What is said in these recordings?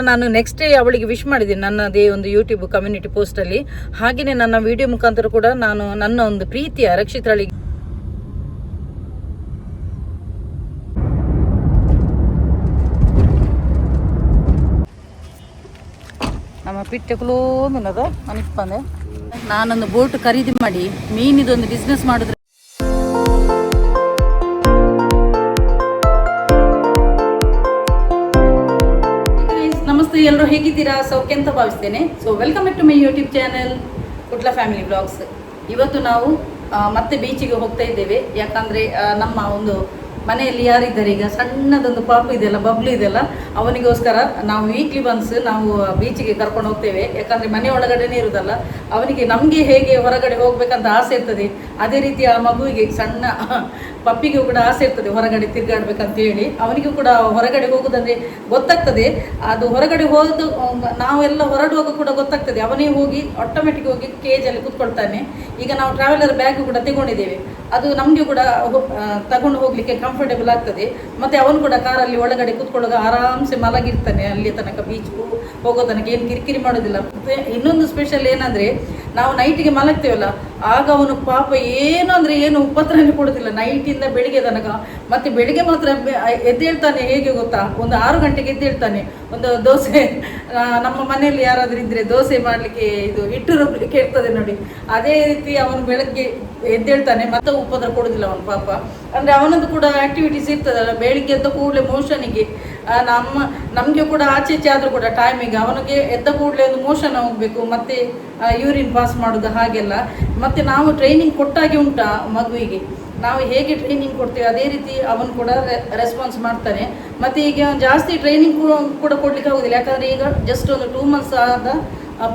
ನಾನು next day ಅವಳಿಗೆ wish ಮಾಡಿದ್ದೀನಿ ನನ್ನದೇ ಒಂದು ಯೂಟ್ಯೂಬ್ ಕಮ್ಯುನಿಟಿ ಪೋಸ್ಟ್ ಅಲ್ಲಿ. ಹಾಗೆಯೇ ನನ್ನ ವಿಡಿಯೋ ಮುಖಾಂತರ ಕೂಡ ನಾನು ನನ್ನ ಒಂದು ಪ್ರೀತಿಯ ರಕ್ಷಿತಳಿಗೆ ನಮ್ಮ ಪಿಟ್ಟೆಗಳು ಮಿನದ ಅನಿಪ್ಪಂದೆ ನಾನೊಂದು ಬೋಟ್ ಖರೀದಿ ಮಾಡಿ ಮೀನಿದೊಂದು ಬಿಸ್ನೆಸ್ ಮಾಡಿದ್ರೆ. ನಮಸ್ತೆ, ಎಲ್ಲರೂ ಹೇಗಿದ್ದೀರಾ? ಸೌಖ್ಯ ಅಂತ ಭಾವಿಸ್ತೇನೆ. So welcome back to my YouTube channel Kutla family blogs. ಇವತ್ತು ನಾವು ಮತ್ತೆ ಬೀಚಿಗೆ ಹೋಗ್ತಾ ಇದ್ದೇವೆ. ಯಾಕಂದರೆ ನಮ್ಮ ಒಂದು ಮನೆಯಲ್ಲಿ ಯಾರಿದ್ದಾರೆ, ಈಗ ಸಣ್ಣದೊಂದು ಪಾಪು ಇದೆಯಲ್ಲ, ಬಬ್ಲು ಇದೆಯಲ್ಲ, ಅವನಿಗೋಸ್ಕರ ನಾವು ವೀಕ್ಲಿ ಒನ್ಸ್ ನಾವು ಬೀಚಿಗೆ ಕರ್ಕೊಂಡು ಹೋಗ್ತೇವೆ. ಯಾಕಂದರೆ ಮನೆ ಒಳಗಡೆನೇ ಇರುವುದಲ್ಲ, ಅವನಿಗೆ ನಮಗೆ ಹೇಗೆ ಹೊರಗಡೆ ಹೋಗ್ಬೇಕಂತ ಆಸೆ ಇರ್ತದೆ, ಅದೇ ರೀತಿ ಆ ಮಗುವಿಗೆ ಸಣ್ಣ ಪಪ್ಪಿಗೂ ಕೂಡ ಆಸೆ ಇರ್ತದೆ ಹೊರಗಡೆ ತಿರುಗಾಡ್ಬೇಕಂತ ಹೇಳಿ. ಅವನಿಗೂ ಕೂಡ ಹೊರಗಡೆ ಹೋಗೋದಂದರೆ ಗೊತ್ತಾಗ್ತದೆ. ಅದು ಹೊರಗಡೆ ಹೋದು ನಾವೆಲ್ಲ ಹೊರಡುವಾಗ ಕೂಡ ಗೊತ್ತಾಗ್ತದೆ. ಅವನೇ ಹೋಗಿ ಆಟೋಮೆಟಿಕ್ ಹೋಗಿ ಕೇಜಲ್ಲಿ ಕೂತ್ಕೊಳ್ತಾನೆ. ಈಗ ನಾವು ಟ್ರಾವೆಲರ್ ಬ್ಯಾಗ್ ಕೂಡ ತಗೊಂಡಿದ್ದೇವೆ, ಅದು ನಮಗೆ ಕೂಡ ತಗೊಂಡು ಹೋಗಲಿಕ್ಕೆ ಕಂಫರ್ಟೇಬಲ್ ಆಗ್ತದೆ. ಮತ್ತು ಅವನು ಕೂಡ ಕಾರಲ್ಲಿ ಒಳಗಡೆ ಕೂತ್ಕೊಳ್ಳೋದು ಆರಾಮ್ಸೆ ಮಲಗಿರ್ತಾನೆ. ಅಲ್ಲಿ ತನಕ ಬೀಚ್ ಹೋಗೋ ತನಕ ಏನು ಕಿರಿಕಿರಿ ಮಾಡೋದಿಲ್ಲ. ಇನ್ನೊಂದು ಸ್ಪೆಷಲ್ ಏನಂದರೆ, ನಾವು ನೈಟಿಗೆ ಮಲಗ್ತೇವಲ್ಲ, ಆಗ ಅವನು ಪಾಪ ಏನು ಅಂದರೆ ಏನು ಉಪದ್ರವೇ ಕೊಡೋದಿಲ್ಲ ನೈಟಿಂದ ಬೆಳಿಗ್ಗೆ ತನಕ. ಮತ್ತು ಬೆಳಿಗ್ಗೆ ಮಾತ್ರ ಎದ್ದೇಳ್ತಾನೆ. ಹೇಗೆ ಗೊತ್ತಾ, ಒಂದು 6 ಗಂಟೆಗೆ ಎದ್ದೇಳ್ತಾನೆ. ಒಂದು ದೋಸೆ, ನಮ್ಮ ಮನೆಯಲ್ಲಿ ಯಾರಾದರೂ ಇದ್ದರೆ ದೋಸೆ ಮಾಡಲಿಕ್ಕೆ ಇದು ಹಿಟ್ಟು ರುಬ್ಬಲಿಕ್ಕೆ ಇರ್ತದೆ ನೋಡಿ, ಅದೇ ರೀತಿ ಅವನು ಬೆಳಗ್ಗೆ ಎದ್ದೇಳ್ತಾನೆ. ಮತ್ತೆ ಉಪದ್ರ ಕೊಡೋದಿಲ್ಲ ಅವನು ಪಾಪ. ಅಂದರೆ ಅವನದ್ದು ಕೂಡ ಆ್ಯಕ್ಟಿವಿಟೀಸ್ ಇರ್ತದಲ್ಲ, ಬೆಳಿಗ್ಗೆ ಎದ್ದ ಕೂಡಲೇ ಮೋಷನಿಗೆ ನಮಗೆ ಕೂಡ ಆಚೆ ಆದರೂ ಕೂಡ ಟೈಮಿಗೆ ಅವನಿಗೆ ಎದ್ದ ಕೂಡಲೇ ಒಂದು ಮೋಷನ್ ಹೋಗಬೇಕು, ಮತ್ತು ಯೂರಿನ್ ಪಾಸ್ ಮಾಡೋದು ಹಾಗೆಲ್ಲ. ಮತ್ತು ನಾವು ಟ್ರೈನಿಂಗ್ ಕೊಟ್ಟಾಗೆ ಉಂಟಾ ಮಗುವಿಗೆ, ನಾವು ಹೇಗೆ ಟ್ರೈನಿಂಗ್ ಕೊಡ್ತೀವಿ ಅದೇ ರೀತಿ ಅವನು ಕೂಡ ರೆಸ್ಪಾನ್ಸ್ ಮಾಡ್ತಾನೆ. ಮತ್ತು ಈಗ ಜಾಸ್ತಿ ಟ್ರೈನಿಂಗ್ ಕೂಡ ಕೊಡಲಿಕ್ಕೆ ಆಗೋದಿಲ್ಲ, ಯಾಕಂದರೆ ಈಗ ಜಸ್ಟ್ ಒಂದು 2 ಮಂತ್ಸ್ ಆದ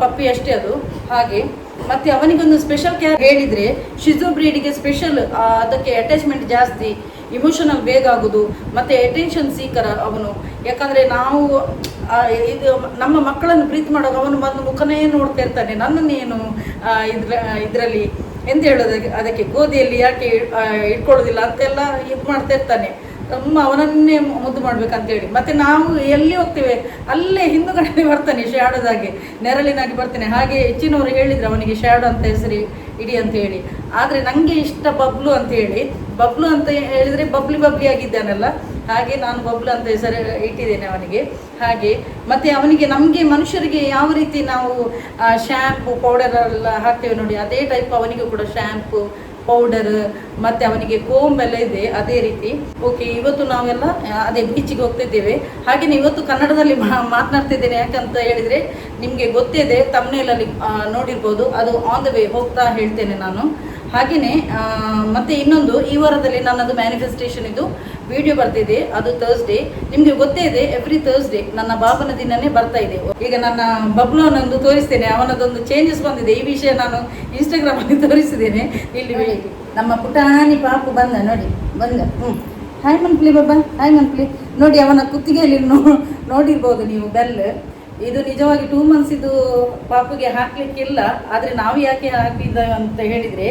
ಪಪ್ಪಿ ಅಷ್ಟೇ ಅದು. ಹಾಗೆ ಮತ್ತು ಅವನಿಗೊಂದು ಸ್ಪೆಷಲ್ ಕೇರ್ ಹೇಳಿದರೆ, ಶಿಜು ಬ್ರೀಡಿಗೆ ಸ್ಪೆಷಲ್, ಅದಕ್ಕೆ ಅಟ್ಯಾಚ್ಮೆಂಟ್ ಜಾಸ್ತಿ, ಇಮೋಷನಲ್ ಬೇಗ ಆಗೋದು, ಮತ್ತು ಅಟೆನ್ಷನ್ ಸೀಕರ ಅವನು. ಯಾಕಂದರೆ ನಾವು ಇದು ನಮ್ಮ ಮಕ್ಕಳನ್ನು ಪ್ರೀತಿ ಮಾಡುವಾಗ ಅವನು ಬಂದು ಮುಖನೇ ನೋಡ್ತಾ ಇರ್ತಾನೆ. ನನ್ನನ್ನೇನು ಇದರಲ್ಲಿ ಎಂತ ಹೇಳೋದು, ಅದಕ್ಕೆ ಗೋಧಿಯಲ್ಲಿ ಯಾಕೆ ಇಟ್ಕೊಳ್ಳೋದಿಲ್ಲ ಅಂತೆಲ್ಲ ಇದು ಮಾಡ್ತಾ ಇರ್ತಾನೆ. ಅವನನ್ನೇ ಮುದ್ದು ಮಾಡ್ಬೇಕಂತೇಳಿ. ಮತ್ತು ನಾವು ಎಲ್ಲಿ ಹೋಗ್ತೇವೆ ಅಲ್ಲೇ ಹಿಂದುಗಡೆ ಬರ್ತಾನೆ, ಶ್ಯಾಡೋದಾಗೆ ನೆರಳಿನಾಗಿ ಬರ್ತಾನೆ. ಹಾಗೆ ಹೆಚ್ಚಿನವರು ಹೇಳಿದ್ರು ಅವನಿಗೆ ಶ್ಯಾಡೋ ಅಂತ ಹೆಸರು ಇಡಿ ಅಂತ ಹೇಳಿ. ಆದರೆ ನನಗೆ ಇಷ್ಟ ಬಬ್ಲು ಅಂತ ಹೇಳಿ. ಬಬ್ಲು ಅಂತ ಹೇಳಿದರೆ ಬಬ್ಲಿ ಆಗಿದ್ದಾನಲ್ಲ, ಹಾಗೆ ನಾನು ಬಬ್ಲು ಅಂತ ಹೆಸರು ಇಟ್ಟಿದ್ದೇನೆ ಅವನಿಗೆ. ಹಾಗೆ ಮತ್ತು ಅವನಿಗೆ ನಮಗೆ ಮನುಷ್ಯರಿಗೆ ಯಾವ ರೀತಿ ನಾವು ಶ್ಯಾಂಪು ಪೌಡರ್ ಎಲ್ಲ ಹಾಕ್ತೇವೆ ನೋಡಿ, ಅದೇ ಟೈಪ್ ಅವನಿಗೂ ಕೂಡ ಶ್ಯಾಂಪು ಪೌಡರ್ ಮತ್ತು ಅವನಿಗೆ ಕೋಂಬೆಲ್ಲ ಇದೆ ಅದೇ ರೀತಿ. ಓಕೆ, ಇವತ್ತು ನಾವೆಲ್ಲ ಅದೇ ಬೀಚಿಗೆ ಹೋಗ್ತಿದ್ದೇವೆ. ಹಾಗೆಯೇ ಇವತ್ತು ಕನ್ನಡದಲ್ಲಿ ಮಾತನಾಡ್ತಿದ್ದೇನೆ. ಯಾಕಂತ ಹೇಳಿದರೆ ನಿಮಗೆ ಗೊತ್ತಿದೆ, ತಮ್ನೇಲಲ್ಲಿ ನೋಡಿರ್ಬೋದು, ಅದು ಆನ್ ದ ವೇ ಹೋಗ್ತಾ ಹೇಳ್ತೇನೆ ನಾನು. ಹಾಗೆಯೇ ಮತ್ತು ಇನ್ನೊಂದು, ಈ ವಾರದಲ್ಲಿ ನನ್ನದು ಮ್ಯಾನಿಫೆಸ್ಟೇಷನ್ ಇದು ವಿಡಿಯೋ ಬರ್ತಿದೆ, ಅದು ಥರ್ಸ್ಡೇ. ನಿಮಗೆ ಗೊತ್ತೇ ಇದೆ, ಎವ್ರಿ ಥರ್ಸ್ಡೇ ನನ್ನ ಬಾಬನ ದಿನನೇ ಬರ್ತಾ ಇದೆ. ಈಗ ನನ್ನ ಬಬ್ಲುನೊಂದು ತೋರಿಸ್ತೇನೆ, ಅವನದೊಂದು ಚೇಂಜಸ್ ಬಂದಿದೆ. ಈ ವಿಷಯ ನಾನು ಇನ್ಸ್ಟಾಗ್ರಾಮಲ್ಲಿ ತೋರಿಸಿದ್ದೇನೆ. ಇಲ್ಲಿ ನಮ್ಮ ಪುಟಾಣಿ ಪಾಪು ಬಂದ ನೋಡಿ, ಹಾಯ್ ಮನ್ಪ್ಲಿ ಬಾಬಾ, ಹಾಯ್ ಮನ್ಪ್ಲಿ ನೋಡಿ. ಅವನ ಕುತ್ತಿಗೆಯಲ್ಲಿ ನೋಡಿರ್ಬೋದು ನೀವು ಬೆಲ್. ಇದು ನಿಜವಾಗಿ 2 ಮಂತ್ಸ್ ಇದು ಪಾಪುಗೆ ಹಾಕಲಿಕ್ಕಿಲ್ಲ. ಆದರೆ ನಾವು ಯಾಕೆ ಹಾಕಿದ್ದೇವೆ ಅಂತ ಹೇಳಿದರೆ,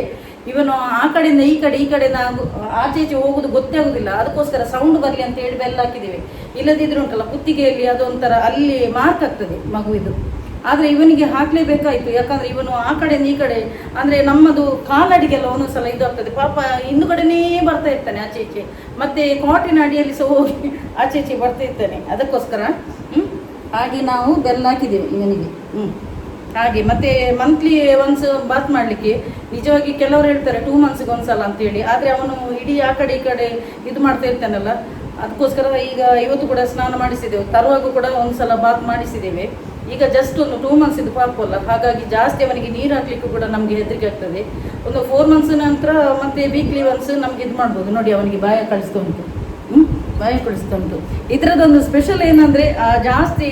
ಇವನು ಆ ಕಡೆಯಿಂದ ಈ ಕಡೆ ನಾವು ಆಚೆ ಹೋಗೋದು ಗೊತ್ತೇ ಆಗೋದಿಲ್ಲ. ಅದಕ್ಕೋಸ್ಕರ ಸೌಂಡ್ ಬರಲಿ ಅಂತ ಹೇಳಿ ಬೆಲ್ಲ ಹಾಕಿದ್ದೇವೆ. ಇಲ್ಲದಿದ್ರೆ ಉಂಟಲ್ಲ ಕುತ್ತಿಗೆಯಲ್ಲಿ ಅದೊಂಥರ ಅಲ್ಲಿ ಮಾರ್ಕ್ ಆಗ್ತದೆ ಮಗುವಿದು. ಆದರೆ ಇವನಿಗೆ ಹಾಕಲೇಬೇಕಾಯಿತು, ಯಾಕಂದರೆ ಇವನು ಆ ಕಡೆಯಿಂದ ಈ ಕಡೆ ಅಂದರೆ ನಮ್ಮದು ಕಾಲಡಿಗೆಲ್ಲ ಒಂದೊಂದು ಸಲ ಇದಾಗ್ತದೆ. ಪಾಪ ಹಿಂದುಗಡೆನೇ ಬರ್ತಾ ಇರ್ತಾನೆ ಆಚೆ ಈಚೆ, ಮತ್ತು ಕಾಟಿನ ಅಡಿಯಲ್ಲಿ ಸಹ ಹೋಗಿ ಆಚೆ ಈಚೆ ಬರ್ತಾ ಇರ್ತಾನೆ. ಅದಕ್ಕೋಸ್ಕರ ಹಾಗೆ ನಾವು ಬೆಲ್ಲ ಹಾಕಿದ್ದೇವೆ ಇವನಿಗೆ. ಹಾಗೆ ಮತ್ತು ಮಂತ್ಲಿ ಒನ್ಸ್ ಬಾತ್ ಮಾಡಲಿಕ್ಕೆ ನಿಜವಾಗಿ ಕೆಲವರು ಹೇಳ್ತಾರೆ 2 ಮಂತ್ಸ್ಗೆ ಒಂದ್ಸಲ ಅಂತೇಳಿ. ಆದರೆ ಅವನು ಇಡೀ ಆ ಕಡೆ ಈ ಕಡೆ ಇದು ಮಾಡ್ತಾ ಇರ್ತಾನಲ್ಲ, ಅದಕ್ಕೋಸ್ಕರ ಈಗ ಇವತ್ತು ಕೂಡ ಸ್ನಾನ ಮಾಡಿಸಿದೆವು. ತರುವಾಗೂ ಕೂಡ ಒಂದ್ಸಲ ಬಾತ್ ಮಾಡಿಸಿದ್ದೇವೆ. ಈಗ ಜಸ್ಟ್ ಒಂದು 2 ಮಂತ್ಸ್ ಇದು ಪಾಪು ಅಲ್ಲ, ಹಾಗಾಗಿ ಜಾಸ್ತಿ ಅವನಿಗೆ ನೀರು ಹಾಕ್ಲಿಕ್ಕೂ ಕೂಡ ನಮಗೆ ಹೆದರಿಕೆ ಆಗ್ತದೆ. ಒಂದು 4 ಮಂತ್ಸ್ ನಂತರ ಮತ್ತೆ ವೀಕ್ಲಿ ಒನ್ಸ್ ನಮ್ಗೆ ಇದು ಮಾಡ್ಬೋದು ನೋಡಿ. ಅವನಿಗೆ ಬಾಯ ಕಳಿಸ್ತಾ ಉಂಟು, ಬಾಯ ಕಳಿಸ್ತಾ ಉಂಟು. ಇದರದೊಂದು ಸ್ಪೆಷಲ್ ಏನಂದರೆ, ಜಾಸ್ತಿ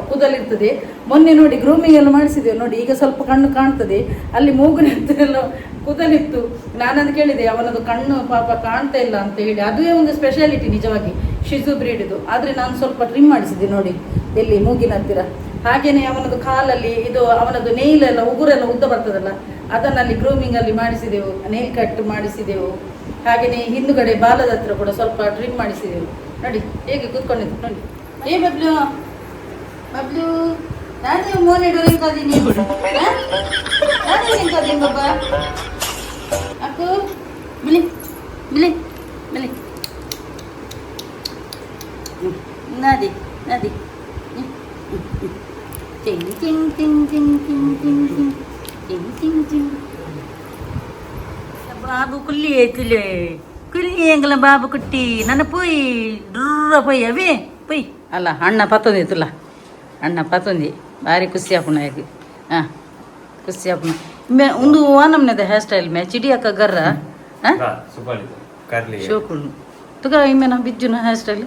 ಕೂದಲಿರ್ತದೆ. ಮೊನ್ನೆ ನೋಡಿ ಗ್ರೂಮಿಂಗ್ ಎಲ್ಲ ಮಾಡಿಸಿದ್ದೇವೆ ನೋಡಿ, ಈಗ ಸ್ವಲ್ಪ ಕಣ್ಣು ಕಾಣ್ತದೆ. ಅಲ್ಲಿ ಮೂಗಿನ ಹತ್ತಿರ ಕೂದಲಿತ್ತು. ನಾನದು ಕೇಳಿದೆ, ಅವನದು ಕಣ್ಣು ಪಾಪ ಕಾಣ್ತಾ ಇಲ್ಲ ಅಂತ ಹೇಳಿ. ಅದುವೇ ಒಂದು ಸ್ಪೆಷಾಲಿಟಿ ನಿಜವಾಗಿ ಶಿಜು ಬ್ರೀಡ್ದು. ಆದರೆ ನಾನು ಸ್ವಲ್ಪ ಟ್ರಿಮ್ ಮಾಡಿಸಿದ್ದೆ ನೋಡಿ, ಎಲ್ಲಿ ಮೂಗಿನ ಹತ್ತಿರ. ಹಾಗೆಯೇ ಅವನದು ಕಾಲಲ್ಲಿ ಇದು ಅವನದು ನೇಯ್ಲೆಲ್ಲ ಉಗುರೆಲ್ಲ ಉದ್ದ ಬರ್ತದಲ್ಲ, ಅದನ್ನಲ್ಲಿ ಗ್ರೂಮಿಂಗಲ್ಲಿ ಮಾಡಿಸಿದೆವು, ನೇಲ್ ಕಟ್ ಮಾಡಿಸಿದೆವು. ಹಾಗೆಯೇ ಹಿಂದುಗಡೆ ಬಾಲದ ಹತ್ರ ಕೂಡ ಸ್ವಲ್ಪ ಟ್ರಿಮ್ ಮಾಡಿಸಿದೆವು ನೋಡಿ. ಹೇಗೆ ಕೂತ್ಕೊಂಡಿದ್ದು ನೋಡಿ. ಬಬ್ಲು ಬಬ್ಲು ನಾನೇ ಮೋನೆ ಡೋರಿಂಗ್ ಕದೀನಿ ನಾನೇ ಕದೀನಿ ಬಾಬಾ ಅಕ್ಕು ಬಿಳಿ ಬಿಳಿ ಬಿಳಿ ನದಿ ನದಿ ಟಿಂಗ್ ಟಿಂಗ್ ಟಿಂಗ್ ಟಿಂಗ್ ಟಿಂಗ್ ಟಿಂಗ್ ಟಿಂಗ್ ಟಿಂಗ್ ಟಿಂಗ್ ಟಿಂಗ್ ಬಾಬು ಕುಲ್ಲಿ ಐತಿಲೆ ಕುಲ್ಲಿ ಎಂಗಲ ಬಾಬು ಕುಟ್ಟಿ ನನ್ನ ಪೋಯಿ ಡ್ರ ಪೋಯಿ ಅವೇ ಪೊಯ್ ಅಲ್ಲ ಅಣ್ಣ ಪತ್ತೊಂದಿ ತುಲ ಅಣ್ಣ ಪತ್ತೊಂದಿ ಭಾರಿ ಖುಷಿ ಆಪುಣ ಈಗ ಹಾಂ ಖುಷಿ ಆಪುಣ ಮೇ ಒಂದು ನಮ್ನೆದ ಹೇರ್ ಸ್ಟೈಲ್ ಮೇ ಚಿಡಿ ಅಕ್ಕ ಗರ್ರ ಶೋಕುಣ್ಣು ತುಗ ಇಮ್ಮೆನ ಬಿಜ್ಜುನ ಹೇರ್ ಸ್ಟೈಲ್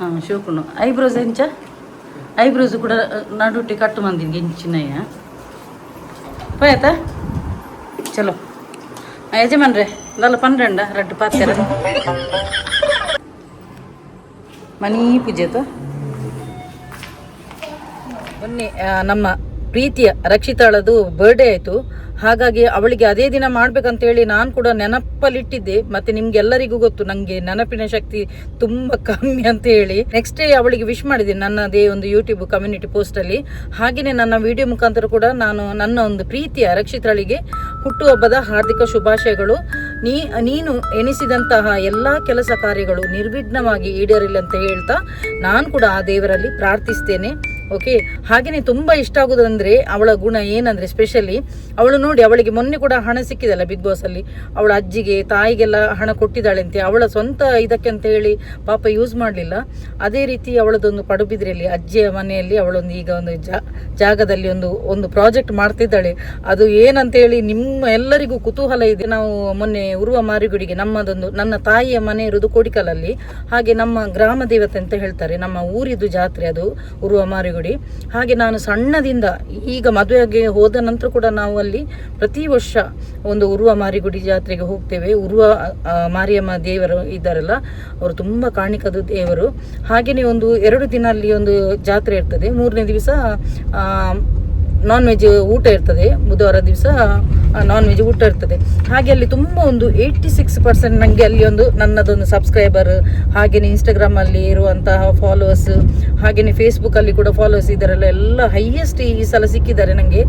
ಹಾಂ ಶೋಕುಣ್ಣು ಐಬ್ರೋಸ್ ಎಂಚ ಐಬ್ರೋಸ್ ಕೂಡ ನಡುಟಿ ಕಟ್ಟು ಮಂದಿಗೆ ಇಂಚಿನಯ್ಯ పోయేతా చలో యజమాన్రే దాని పన్నెండా రెడ్డు పాత్ర ಮನಿ ಪೂಜೆತು ಮೊನ್ನೆ ನಮ್ಮ ಪ್ರೀತಿಯ ರಕ್ಷಿತಾಳದು ಬರ್ಡೇ ಆಯಿತು. ಹಾಗಾಗಿ ಅವಳಿಗೆ ಅದೇ ದಿನ ಮಾಡ್ಬೇಕಂತೇಳಿ ನಾನು ಕೂಡ ನೆನಪಲ್ಲಿಟ್ಟಿದ್ದೆ. ಮತ್ತೆ ನಿಮ್ಗೆಲ್ಲರಿಗೂ ಗೊತ್ತು ನನಗೆ ನೆನಪಿನ ಶಕ್ತಿ ತುಂಬ ಕಮ್ಮಿ ಅಂತ ಹೇಳಿ ನೆಕ್ಸ್ಟ್ ಡೇ ಅವಳಿಗೆ ವಿಶ್ ಮಾಡಿದ್ದೀನಿ ನನ್ನದೇ ಒಂದು ಯೂಟ್ಯೂಬ್ ಕಮ್ಯುನಿಟಿ ಪೋಸ್ಟಲ್ಲಿ. ಹಾಗೆಯೇ ನನ್ನ ವಿಡಿಯೋ ಮುಖಾಂತರ ಕೂಡ ನಾನು ನನ್ನ ಒಂದು ಪ್ರೀತಿಯ ರಕ್ಷಿತಾಳಿಗೆ ಹುಟ್ಟುಹಬ್ಬದ ಹಾರ್ದಿಕ ಶುಭಾಶಯಗಳು. ನೀನು ಎನಿಸಿದಂತಹ ಎಲ್ಲ ಕೆಲಸ ಕಾರ್ಯಗಳು ನಿರ್ವಿಘ್ನವಾಗಿ ಈಡೇರಲಿ ಅಂತ ಹೇಳ್ತಾ ನಾನು ಕೂಡ ಆ ದೇವರಲ್ಲಿ ಪ್ರಾರ್ಥಿಸ್ತೇನೆ. ಓಕೆ, ಹಾಗೆಯೇ ತುಂಬ ಇಷ್ಟ ಆಗೋದಂದರೆ ಅವಳ ಗುಣ ಏನಂದರೆ ಸ್ಪೆಷಲಿ ಅವಳು ನೋಡಿ, ಅವಳಿಗೆ ಮೊನ್ನೆ ಕೂಡ ಹಣ ಸಿಕ್ಕಿದಲ್ಲ ಬಿಗ್ ಬಾಸಲ್ಲಿ. ಅವಳ ಅಜ್ಜಿಗೆ ತಾಯಿಗೆಲ್ಲ ಹಣ ಕೊಟ್ಟಿದ್ದಾಳಂತೆ. ಅವಳ ಸ್ವಂತ ಇದಕ್ಕೆ ಅಂತ ಹೇಳಿ ಪಾಪ ಯೂಸ್ ಮಾಡಲಿಲ್ಲ. ಅದೇ ರೀತಿ ಅವಳದೊಂದು ಪಡುಬಿದ್ರೆಯಲ್ಲಿ ಅಜ್ಜಿಯ ಮನೆಯಲ್ಲಿ ಅವಳೊಂದು ಈಗ ಒಂದು ಜಾಗದಲ್ಲಿ ಒಂದು ಪ್ರಾಜೆಕ್ಟ್ ಮಾಡ್ತಿದ್ದಾಳೆ. ಅದು ಏನಂತೇಳಿ ನಿಮ್ಮ ಎಲ್ಲರಿಗೂ ಕುತೂಹಲ ಇದೆ. ನಾವು ಮೊನ್ನೆ ಉರುವ ಮಾರಿಗುಡಿಗೆ ನನ್ನ ತಾಯಿಯ ಮನೆ ಇರೋದು ಕೋಡಿಕಲಲ್ಲಿ. ಹಾಗೆ ನಮ್ಮ ಗ್ರಾಮ ದೇವತೆ ಅಂತ ಹೇಳ್ತಾರೆ, ನಮ್ಮ ಊರಿದು ಜಾತ್ರೆ ಅದು ಉರುವ ಮಾರಿಗುಡಿ. ಹಾಗೆ ನಾನು ಸಣ್ಣದಿಂದ ಈಗ ಮದುವೆಗೆ ಹೋದ ನಂತರ ಕೂಡ ನಾವು ಅಲ್ಲಿ ಪ್ರತಿ ವರ್ಷ ಒಂದು ಉರುವ ಮಾರಿಗುಡಿ ಜಾತ್ರೆಗೆ ಹೋಗ್ತೇವೆ. ಉರುವ ಮಾರಿಯಮ್ಮ ದೇವರು ಇದ್ದಾರಲ್ಲ, ಅವರು ತುಂಬ ಕಾಣಿಕದ ದೇವರು. ಹಾಗೆಯೇ ಒಂದು 2 ದಿನ ಅಲ್ಲಿ ಒಂದು ಜಾತ್ರೆ ಇರ್ತದೆ. 3ನೇ ದಿವಸ ನಾನ್ ವೆಜ್ ಊಟ ಇರ್ತದೆ. ಬುಧವಾರ ದಿವಸ ನಾನ್ ವೆಜ್ ಊಟ ಇರ್ತದೆ. ಹಾಗೆ ಅಲ್ಲಿ ತುಂಬ ಒಂದು 86% ನನಗೆ ಅಲ್ಲಿ ನನ್ನದೊಂದು ಸಬ್ಸ್ಕ್ರೈಬರ್, ಹಾಗೆಯೇ ಇನ್ಸ್ಟಾಗ್ರಾಮಲ್ಲಿ ಇರುವಂತಹ ಫಾಲೋವರ್ಸ್, ಹಾಗೆಯೇ ಫೇಸ್ಬುಕ್ಕಲ್ಲಿ ಕೂಡ ಫಾಲೋವರ್ಸ್ ಇದ್ದಾರಲ್ಲ, ಎಲ್ಲ ಹೈಯೆಸ್ಟ್ ಈ ಸಲ ಸಿಕ್ಕಿದ್ದಾರೆ ನನಗೆ.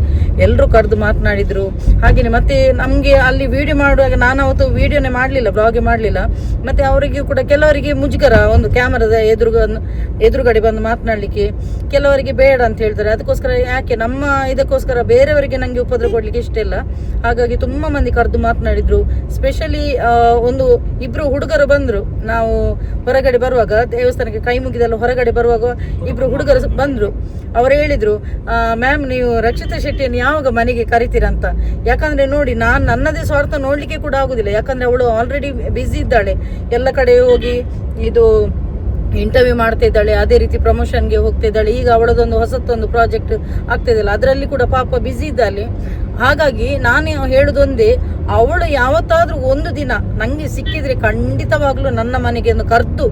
ಎಲ್ಲರೂ ಕರೆದು ಮಾತನಾಡಿದರು. ಹಾಗೆಯೇ ಮತ್ತೆ ನಮಗೆ ಅಲ್ಲಿ ವಿಡಿಯೋ ಮಾಡುವಾಗ ನಾನು ಅವತ್ತು ವಿಡಿಯೋನೇ ಮಾಡಲಿಲ್ಲ, ಬ್ಲಾಗೇ ಮಾಡಲಿಲ್ಲ. ಮತ್ತು ಅವರಿಗೂ ಕೂಡ ಕೆಲವರಿಗೆ ಮುಜುಗರ ಒಂದು ಕ್ಯಾಮರಾದ ಎದುರುಗಡೆ ಬಂದು ಮಾತನಾಡಲಿಕ್ಕೆ, ಕೆಲವರಿಗೆ ಬೇಡ ಅಂತ ಹೇಳ್ತಾರೆ. ಅದಕ್ಕೋಸ್ಕರ ಯಾಕೆ ನಮ್ಮ ಇದಕ್ಕೋಸ್ಕರ ಬೇರೆಯವರಿಗೆ ನನಗೆ ಉಪದ್ರ ಕೊಡಲಿಕ್ಕೆ ಇಷ್ಟ ಇಲ್ಲ. ಹಾಗಾಗಿ ತುಂಬ ಮಂದಿ ಕರೆದು ಮಾತನಾಡಿದ್ರು. ಸ್ಪೆಷಲಿ 2 ಹುಡುಗರು ಬಂದರು. ನಾವು ಹೊರಗಡೆ ಬರುವಾಗ, ದೇವಸ್ಥಾನಕ್ಕೆ ಕೈ ಮುಗಿದೆಲ್ಲ ಹೊರಗಡೆ ಬರುವಾಗ 2 ಹುಡುಗರು ಬಂದರು. ಅವರು ಹೇಳಿದರು, ಮ್ಯಾಮ್ ನೀವು ರಕ್ಷಿತಾ ಶೆಟ್ಟಿಯನ್ನು ಯಾವಾಗ ಮನೆಗೆ ಕರಿತೀರಂತ. ಯಾಕಂದರೆ ನೋಡಿ, ನಾನು ನನ್ನದೇ ಸ್ವಾರ್ಥ ನೋಡಲಿಕ್ಕೆ ಕೂಡ ಆಗೋದಿಲ್ಲ. ಯಾಕಂದರೆ ಅವಳು ಆಲ್ರೆಡಿ ಬ್ಯುಸಿ ಇದ್ದಾಳೆ, ಎಲ್ಲ ಕಡೆ ಹೋಗಿ ಇದು ಇಂಟರ್ವ್ಯೂ ಮಾಡ್ತಾ ಇದ್ದಾಳೆ, ಅದೇ ರೀತಿ ಪ್ರಮೋಷನ್ಗೆ ಹೋಗ್ತಾ ಇದ್ದಾಳೆ. ಈಗ ಅವಳದೊಂದು ಹೊಸತ್ತೊಂದು ಪ್ರಾಜೆಕ್ಟ್ ಆಗ್ತಿದೆಯಲ್ಲ, ಅದರಲ್ಲಿ ಕೂಡ ಪಾಪ ಬ್ಯುಸಿ ಇದ್ದಾಳೆ. ಹಾಗಾಗಿ ನಾನು ಹೇಳೋದೊಂದೇ, ಅವಳು ಯಾವತ್ತಾದರೂ ಒಂದು ದಿನ ನನಗೆ ಸಿಕ್ಕಿದರೆ ಖಂಡಿತವಾಗ್ಲೂ ನನ್ನ ಮನೆಗೆ ಕರೆದು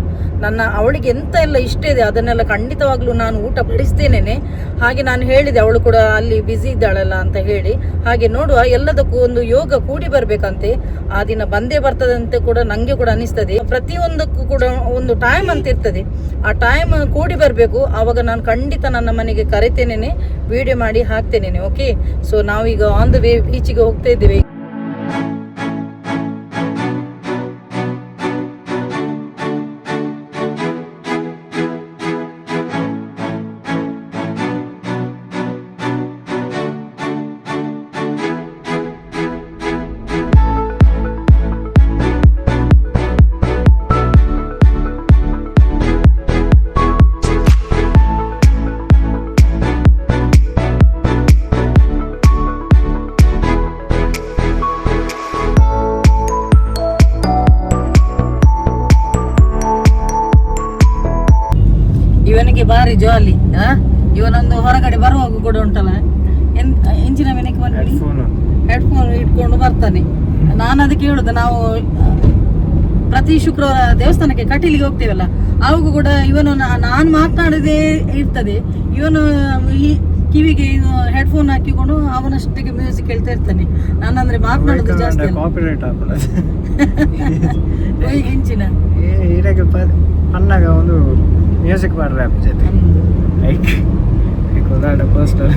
ಅವಳಿಗೆ ಎಂತ ಎಲ್ಲ ಇಷ್ಟ ಇದೆ ಅದನ್ನೆಲ್ಲ ಖಂಡಿತವಾಗ್ಲೂ ನಾನು ಊಟ ಪಡಿಸ್ತೇನೆ. ಹಾಗೆ ನಾನು ಹೇಳಿದೆ, ಅವಳು ಕೂಡ ಅಲ್ಲಿ ಬ್ಯುಸಿ ಇದ್ದಾಳಲ್ಲ ಅಂತ ಹೇಳಿ. ಹಾಗೆ ನೋಡುವ, ಎಲ್ಲದಕ್ಕೂ ಒಂದು ಯೋಗ ಕೂಡಿ ಬರಬೇಕಂತೆ. ಆ ದಿನ ಬಂದೇ ಬರ್ತದಂತೆ ಕೂಡ ನನಗೆ ಕೂಡ ಅನಿಸ್ತದೆ. ಪ್ರತಿಯೊಂದಕ್ಕೂ ಕೂಡ ಒಂದು ಟೈಮ್ ಅಂತ ಇರ್ತದೆ, ಆ ಟೈಮ್ ಕೂಡಿ ಬರಬೇಕು. ಆವಾಗ ನಾನು ಖಂಡಿತ ನನ್ನ ಮನೆಗೆ ಕರಿತೇನೆ, ವಿಡಿಯೋ ಮಾಡಿ ಹಾಕ್ತೇನೆ. ಓಕೆ, ಸೊ ನಾವೀಗ ಆನ್ ದ ವೇ ಬೀಚಿಗೆ ಹೋಗ್ತಾ ಇದ್ದೇವೆ. ಇವನಿಗೆ ಭಾರಿ ಜಾಲಿ. ಇವನೊಂದು ಹೊರಗಡೆ ಬರುವಾಗ ಕೂಡ ಉಂಟಲ್ಲ, ಎಂಚಿನ ಮನೆಗೆ ಬಂದು ಹೆಡ್ಫೋನ್ ಇಟ್ಕೊಂಡು ಬರ್ತಾನೆ. ನಾನು ಅದಕ್ಕೆ ಹೇಳುದು, ನಾವು ಪ್ರತಿ ಶುಕ್ರವಾರ ದೇವಸ್ಥಾನಕ್ಕೆ ಕಟೀಲಿಗೆ ಹೋಗ್ತೇವಲ್ಲ, ಆವಾಗ ಕೂಡ ಇವನು ನಾನು ಮಾತನಾಡದೇ ಇರ್ತದೆ, ಇವನು ಈ ಕಿವಿಗೆ ಇದು ಹೆಡ್ಫೋನ್ ಹಾಕಿಕೊಂಡು ಅವನಷ್ಟಿಗೆ ಮ್ಯೂಸಿಕ್ ಹೇಳ್ತಾ ಇರ್ತಾನೆ. ನಾನಂದ್ರೆ ಮಾತನಾಡೋದು ಜಾಸ್ತಿ ಹೆಂಚಿನ ಪನ್ನಾಗ ಒಂದು ಮ್ಯೂಸಿಕ್ ಬಾರ್ ರ್ಯಾಪ್ ಜೊತೆ ಲೈಕ್ ಉದಾಹರಣೆ ಪೋಸ್ಟರ್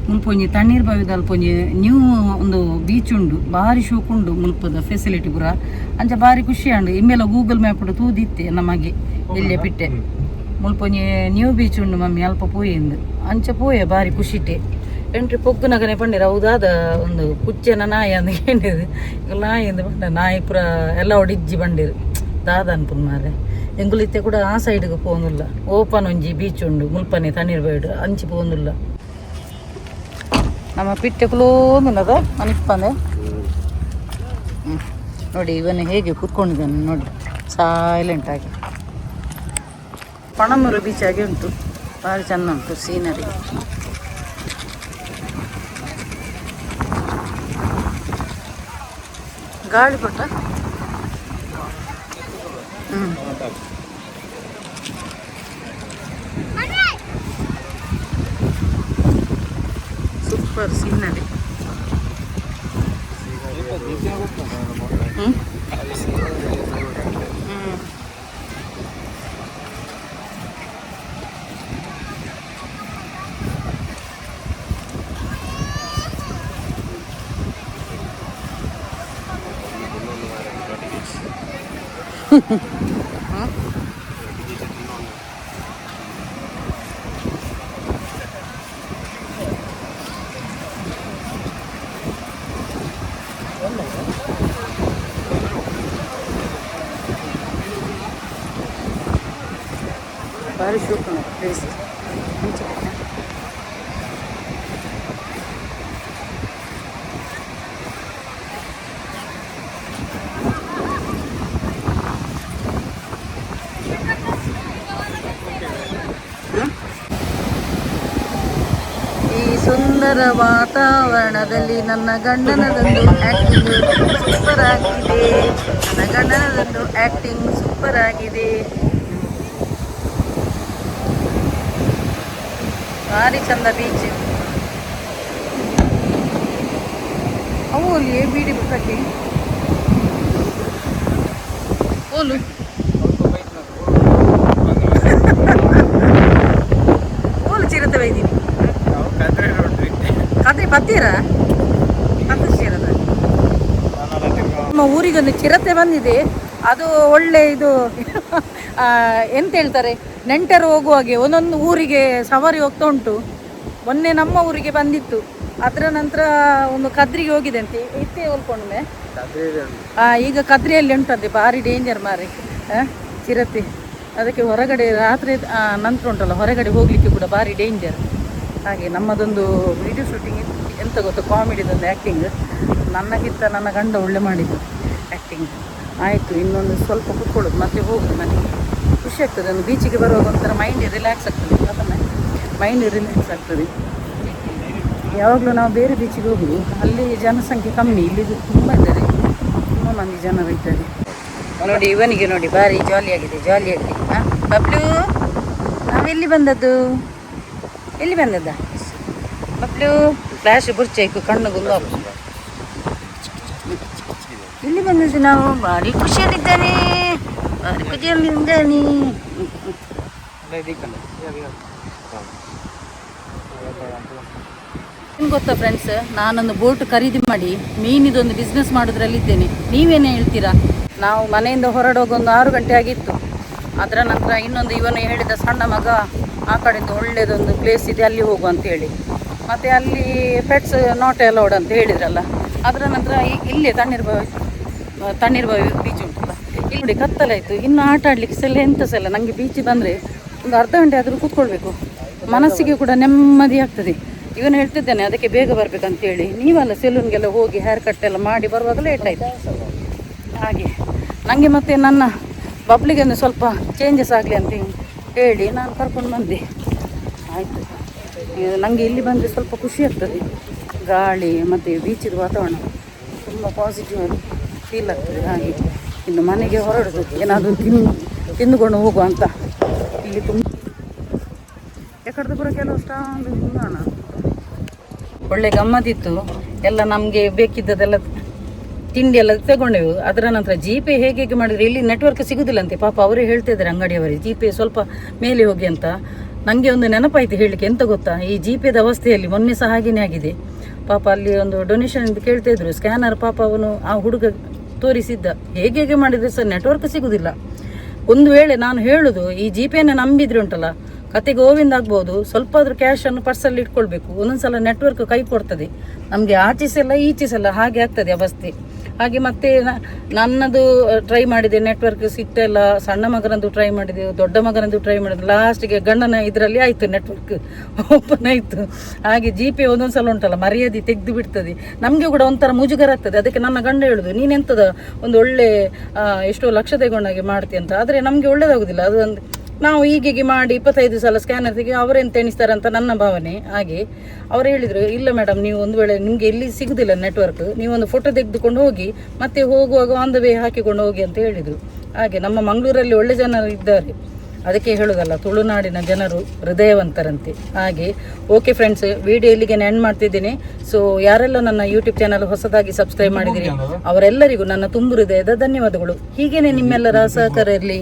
ಮುಲ್ಪೊಂಜಿ ತಣ್ಣೀರ್ ಬಾವಿದ ಅಲ್ಪೊಂಜಿ ನ್ಯೂ ಒಂದು ಬೀಚ್ ಉಂಡು ಬಾರಿ ಶೋಕ್ ಉಂಡು ಮುಲ್ಪದ ಫೆಸಿಲಿಟಿ ಪೂರ ಅಂಚ ಬಾರಿ ಖುಷಿ ಆಂಡು ಇಮ್ಮೆಲ್ಲ ಗೂಗಲ್ ಮ್ಯಾಪ್ ತೂದಿತ್ತೆ ನಮಗೆ ಇಲ್ಲೇ ಪಿಟ್ಟೆ ಮುಲ್ಪೊಂಜಿ ನ್ಯೂ ಬೀಚ್ ಉಂಡು ಮಮ್ಮಿ ಅಲ್ಪ ಪೋಯೆಂದು ಅಂಚ ಪೋಯೆ ಬಾರಿ ಖುಷಿಟ್ಟೆ ಎಂಟ್ರಿ ಪೊಗ್ಗುನಗನೆ ಪಂಡಿರ ಹೌದಾದ ಒಂದು ಕುಚ್ಚೆನ ನಾಯಿ ಅಂದ ಕೇಳಿದ್ರು ನಾಯಿ ಅಂದು ಬಂಡ ನಾಯಿ ಪೂರ ಎಲ್ಲ ಹೊಡಿಜ್ಜಿ ಬಂಡಿರು ದಾದ ಅನ್ಪುನ್ ಮಾರೆ ಎಂಗುಲಿತ್ತೆ ಕೂಡ ಆ ಸೈಡ್ಗೆ ಪೋನುಲ್ಲ ಓಪನ್ ಒಂಜಿ ಬೀಚ್ ಉಂಡು ಮುಲ್ಪನೆ ತಣ್ಣೀರ್ ಬಾವಿಡು ಅಂಚಿ ಪೋನುಲ್ಲ ನಮ್ಮ ಪಿಟ್ಟೆ ಕುಲೋಂದುನದ ಅನಿಪ್ಪಂದೆ ನೋಡಿ ಇವನು ಹೇಗೆ ಕೂತ್ಕೊಂಡಿದ್ದಾನೆ ನೋಡಿ ಸೈಲೆಂಟ್ ಆಗಿ ಪಣಮೂರು ಬೀಚ್ ಆಗಿ ಉಂಟು ಭಾರಿ ಚೆಂದ ಉಂಟು ಸೀನರಿ ಗಾಳಿಪಟ ಸೂಪರ್ ಸೀನರಿ ಭಾರಿ ಶೋಕ್ ಪ್ಲೇಸ್ ಈ ಸುಂದರ ವಾತಾವರಣದಲ್ಲಿ ನನ್ನ ಗಂಡನದೊಂದು ಆ್ಯಕ್ಟಿಂಗ್ ಸೂಪರ್ ಆಗಿದೆ ನನ್ನ ಗಂಡನದೊಂದು ಆ್ಯಕ್ಟಿಂಗ್ ಸೂಪರ್ ಆಗಿದೆ ಭಾರಿ ಚಂದ ಬೀಚ್ ಅವು ಅಲ್ಲಿ ಬೀಡಿ ಬುಕ್ಕಿ ಓಲು ಓಲು ಚಿರತೆ ಬೈದೀನಿ ಕದ್ರಿ ಬತ್ತೀರಾ ಕದ್ದು ಚಿರತೆ ನಮ್ಮ ಊರಿಗೊಂದು ಚಿರತೆ ಬಂದಿದೆ ಅದು ಒಳ್ಳೆ ಇದು ಎಂತ ಹೇಳ್ತಾರೆ ನೆಂಟರು ಹೋಗುವಾಗೆ ಒಂದೊಂದು ಊರಿಗೆ ಸವಾರಿ ಹೋಗ್ತಾ ಉಂಟು ಮೊನ್ನೆ ನಮ್ಮ ಊರಿಗೆ ಬಂದಿತ್ತು ಅದರ ನಂತರ ಒಂದು ಕದ್ರಿಗೆ ಹೋಗಿದೆ ಅಂತೆ ಇತ್ತೇ ಹೋಲ್ಕೊಂಡೆ ಈಗ ಕದ್ರಿಯಲ್ಲಿ ಉಂಟಂತೆ ಭಾರಿ ಡೇಂಜರ್ ಮಾರಿ ಚಿರತೆ ಅದಕ್ಕೆ ಹೊರಗಡೆ ರಾತ್ರಿ ನಂತರ ಉಂಟಲ್ಲ ಹೊರಗಡೆ ಹೋಗಲಿಕ್ಕೆ ಕೂಡ ಭಾರಿ ಡೇಂಜರ್ ಹಾಗೆ ನಮ್ಮದೊಂದು ವಿಡಿಯೋ ಶೂಟಿಂಗ್ ಎಂತ ಗೊತ್ತು ಕಾಮಿಡಿದೊಂದು ಆ್ಯಕ್ಟಿಂಗ್ ನನಗಿಂತ ನನ್ನ ಗಂಡ ಒಳ್ಳೆ ಮಾಡಿದ್ದು ಆ್ಯಕ್ಟಿಂಗ್ ಆಯಿತು ಇನ್ನೊಂದು ಸ್ವಲ್ಪ ಕೂತ್ಕೊಳ್ಳೋದು ಮತ್ತೆ ಹೋಗೋದು ಮನೆಗೆ ಖುಷಿ ಆಗ್ತದೆ ಒಂದು ಬೀಚಿಗೆ ಬರುವಾಗ ಒಂಥರ ಮೈಂಡ್ ರಿಲ್ಯಾಕ್ಸ್ ಆಗ್ತದೆ ಅದನ್ನು ಮೈಂಡ್ ರಿಲ್ಯಾಕ್ಸ್ ಆಗ್ತದೆ ಯಾವಾಗಲೂ ನಾವು ಬೇರೆ ಬೀಚಿಗೆ ಹೋಗುದು ಅಲ್ಲಿ ಜನಸಂಖ್ಯೆ ಕಮ್ಮಿ ಇಲ್ಲಿ ತುಂಬ ಇದ್ದಾರೆ ತುಂಬ ಮಂದಿ ಜನರು ಇದ್ದಾರೆ ನೋಡಿ ಇವನಿಗೆ ನೋಡಿ ಭಾರಿ ಜಾಲಿಯಾಗಿದೆ ಹಾಂ ಬಬ್ಲು ನಾವೆಲ್ಲಿ ಬಂದದ್ದು ಎಲ್ಲಿ ಬಂದದ್ದ ಬಬ್ಲು ಫ್ಲ್ಯಾಶ್ ಬುರ್ಚಾಯ್ಕು ಕಣ್ಣುಗೊಂದು ಹಾಕು ಇಲ್ಲಿ ಬಂದಿದ್ದು ನಾವು ಭಾರಿ ಖುಷಿಯಲ್ಲಿದ್ದಾನೆ ಭಾರಿ ಖುಷಿಯಲ್ಲಿದ್ದಾನೆ ಏನು ಗೊತ್ತಾ ಫ್ರೆಂಡ್ಸ್ ನಾನೊಂದು ಬೋಟ್ ಖರೀದಿ ಮಾಡಿ ಮೀನಿದೊಂದು ಬಿಸ್ನೆಸ್ ಮಾಡೋದ್ರಲ್ಲಿದ್ದೇನೆ ನೀವೇನೇ ಹೇಳ್ತೀರಾ ನಾವು ಮನೆಯಿಂದ ಹೊರಡುವಾಗ ಒಂದು 6 ಗಂಟೆ ಆಗಿತ್ತು ಅದರ ನಂತರ ಇನ್ನೊಂದು ಇವನು ಹೇಳಿದ ಸಣ್ಣ ಮಗ ಆ ಕಡೆಯಿಂದ ಒಳ್ಳೆಯದೊಂದು ಪ್ಲೇಸ್ ಇದೆ ಅಲ್ಲಿ ಹೋಗು ಅಂತೇಳಿ ಮತ್ತು ಅಲ್ಲಿ ಪೆಟ್ಸ್ ನಾಟ್ ಅಲೌಡ್ ಅಂತ ಹೇಳಿದ್ರಲ್ಲ ಅದರ ನಂತರ ಇಲ್ಲೇ ತಣ್ಣೀರ್ ಬಾವಿ ಬೀಚ್ ಉಂಟಲ್ಲ ಇಲ್ಲಿ ನೋಡಿ ಕತ್ತಲಾಯಿತು ಇನ್ನು ಆಟ ಆಡಲಿಕ್ಕೆ ಸಲ ಎಂತ ಸಲ ನನಗೆ ಬೀಚ್ ಬಂದರೆ ಒಂದು ಅರ್ಧ ಗಂಟೆ ಆದರೂ ಕೂತ್ಕೊಳ್ಬೇಕು ಮನಸ್ಸಿಗೆ ಕೂಡ ನೆಮ್ಮದಿ ಆಗ್ತದೆ ಇವನು ಹೇಳ್ತಿದ್ದಾನೆ ಅದಕ್ಕೆ ಬೇಗ ಬರಬೇಕಂತೇಳಿ ನೀವಲ್ಲ ಸೆಲೂನ್ಗೆಲ್ಲ ಹೋಗಿ ಹೇರ್ ಕಟ್ ಎಲ್ಲ ಮಾಡಿ ಬರುವಾಗ ಲೇಟ್ ಆಯಿತು ಹಾಗೆ ನನಗೆ ಮತ್ತು ನನ್ನ ಬಬ್ಲಿಗೆ ಒಂದು ಸ್ವಲ್ಪ ಚೇಂಜಸ್ ಆಗಲಿ ಅಂತ ಹೇಳಿ ನಾನು ಕರ್ಕೊಂಡು ಬಂದೆ ಆಯಿತು ನನಗೆ ಇಲ್ಲಿ ಬಂದರೆ ಸ್ವಲ್ಪ ಖುಷಿ ಆಗ್ತದೆ ಗಾಳಿ ಮತ್ತು ಬೀಚಿದ ವಾತಾವರಣ ತುಂಬ ಪಾಸಿಟಿವ್ ಆಗಿ ಫೀಲ್ ಆಗ್ತದೆ ಹಾಗೆ ಇನ್ನು ಮನೆಗೆ ಹೊರಡೋದು ಏನಾದರೂ ತಿಂದುಕೊಂಡು ಹೋಗುವ ಅಂತ ಇಲ್ಲಿ ತುಂಬ ಯಾಕಡೆ ಪುರ ಕೆಲವು ಸ್ಟಾಂಡ್ ಒಳ್ಳೆ ಗಮ್ಮತ್ತಿತ್ತು ಎಲ್ಲ ನಮಗೆ ಬೇಕಿದ್ದದೆಲ್ಲ ತಿಂಡಿ ಎಲ್ಲ ತಗೊಂಡೆವು. ಅದರ ನಂತರ ಜಿಪೇ ಹೇಗೆ ಹೇಗೆ ಮಾಡಿದ್ರೆ ಇಲ್ಲಿ ನೆಟ್ವರ್ಕ್ ಸಿಗುದಿಲ್ಲಂತೆ. ಪಾಪ ಅವರೇ ಹೇಳ್ತಾ ಇದ್ದಾರೆ ಅಂಗಡಿಯವರೇ, ಜಿಪೇ ಸ್ವಲ್ಪ ಮೇಲೆ ಹೋಗಿ ಅಂತ. ನನಗೆ ಒಂದು ನೆನಪಾಯ್ತು ಹೇಳಲಿಕ್ಕೆ, ಎಂತ ಗೊತ್ತಾ, ಈ ಜಿಪೇದ ಅವಸ್ಥೆಯಲ್ಲಿ ಮೊನ್ನೆ ಸಹ ಹಾಗೇನೇ ಆಗಿದೆ. ಪಾಪ ಅಲ್ಲಿ ಒಂದು ಡೊನೇಷನ್ ಅಂತ ಕೇಳ್ತಾ ಇದ್ರು, ಸ್ಕ್ಯಾನರ್ ಪಾಪ ಅವನು ಆ ಹುಡುಗ ತೋರಿಸಿದ್ದ. ಹೇಗೆ ಹೇಗೆ ಮಾಡಿದ್ರೆ ಸರ್ ನೆಟ್ವರ್ಕ್ ಸಿಗುದಿಲ್ಲ. ಒಂದು ವೇಳೆ ನಾನು ಹೇಳುದು ಈ ಜಿಪೇನ ನಂಬಿದ್ರೆ ಉಂಟಲ್ಲ, ಕತೆ ಗೋವಿಂದ ಆಗ್ಬೋದು. ಸ್ವಲ್ಪ ಆದ್ರೂ ಕ್ಯಾಶನ್ನು ಪರ್ಸಲ್ಲಿ ಇಟ್ಕೊಳ್ಬೇಕು. ಒಂದೊಂದ್ಸಲ ನೆಟ್ವರ್ಕ್ ಕೈ ಕೊಡ್ತದೆ ನಮಗೆ, ಆಚೆಸೆಲ್ಲ ಈಚೆಸೆಲ್ಲ ಹಾಗೆ ಆಗ್ತದೆ ಅವಸ್ಥೆ. ಹಾಗೆ ಮತ್ತೆ ನನ್ನದು ಟ್ರೈ ಮಾಡಿದೆ, ನೆಟ್ವರ್ಕ್ ಸಿಗ್ತಾಯಿಲ್ಲ. ಸಣ್ಣ ಮಗನದ್ದು ಟ್ರೈ ಮಾಡಿದೆ, ದೊಡ್ಡ ಮಗನದ್ದು ಟ್ರೈ ಮಾಡಿದೆ. ಲಾಸ್ಟಿಗೆ ಗಂಡನ ಇದರಲ್ಲಿ ಆಯಿತು, ನೆಟ್ವರ್ಕ್ ಓಪನ್ ಆಯಿತು. ಹಾಗೆ ಜಿಪೇ ಒಂದೊಂದ್ಸಲ ಉಂಟಲ್ಲ ಮರ್ಯಾದೆ ತೆಗೆದು ಬಿಡ್ತದೆ. ನಮಗೆ ಕೂಡ ಒಂಥರ ಮುಜುಗರ ಆಗ್ತದೆ. ಅದಕ್ಕೆ ನನ್ನ ಗಂಡ ಹೇಳುದು, ನೀನೆಂತದ ಒಂದು ಒಳ್ಳೆ ಎಷ್ಟೋ ಲಕ್ಷ ತೆಗೊಂಡಾಗೆ ಮಾಡ್ತಿ ಅಂತ. ಆದರೆ ನಮಗೆ ಒಳ್ಳೇದಾಗೋದಿಲ್ಲ ಅದು. ಒಂದು ನಾವು ಹೀಗೆ ಮಾಡಿ 25 ಸಲ ಸ್ಕ್ಯಾನರ್ ತೆಗೆ ಅವರೆಂತ ಎಣಿಸ್ತಾರೆ ಅಂತ ನನ್ನ ಭಾವನೆ. ಹಾಗೆ ಅವ್ರು ಹೇಳಿದರು, ಇಲ್ಲ ಮೇಡಮ್, ನೀವು ಒಂದು ವೇಳೆ ನಿಮಗೆ ಎಲ್ಲಿ ಸಿಗುದಿಲ್ಲ ನೆಟ್ವರ್ಕ್, ನೀವೊಂದು ಫೋಟೋ ತೆಗೆದುಕೊಂಡು ಹೋಗಿ ಮತ್ತೆ ಹೋಗುವಾಗ ಆನ್ ದ ವೇ ಹಾಕಿಕೊಂಡು ಹೋಗಿ ಅಂತ ಹೇಳಿದರು. ಹಾಗೆ ನಮ್ಮ ಮಂಗಳೂರಲ್ಲಿ ಒಳ್ಳೆ ಜನರು ಇದ್ದಾರೆ, ಅದಕ್ಕೆ ಹೇಳೋದಲ್ಲ, ತುಳುನಾಡಿನ ಜನರು ಹೃದಯವಂತರಂತೆ. ಹಾಗೆ ಓಕೆ ಫ್ರೆಂಡ್ಸ್, ವಿಡಿಯೋ ಇಲ್ಲಿಗೆ ಎಂಡ್ ಮಾಡ್ತಿದ್ದೀನಿ. ಸೊ ಯಾರೆಲ್ಲ ನನ್ನ ಯೂಟ್ಯೂಬ್ ಚಾನಲ್ ಹೊಸದಾಗಿ ಸಬ್ಸ್ಕ್ರೈಬ್ ಮಾಡಿದಿರಿ ಅವರೆಲ್ಲರಿಗೂ ನನ್ನ ತುಂಬು ಹೃದಯದ ಧನ್ಯವಾದಗಳು. ಹೀಗೇನೆ ನಿಮ್ಮೆಲ್ಲರ ಸಹಕಾರ ಇರಲಿ.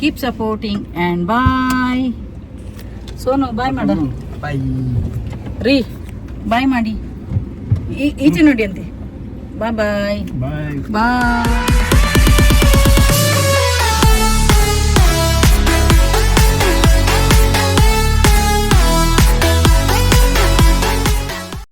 Keep supporting and bye. Sonu bye ಮಾಡ ಬಾಯ್ ರೀ, ಬಾಯ್ ಮಾಡಿ ಈಚೆ ನೋಡಿ ಅಂತೆ. ಬಾಯ್ ಬಾಯ್ ಬಾಯ್. ಬಾಯ್.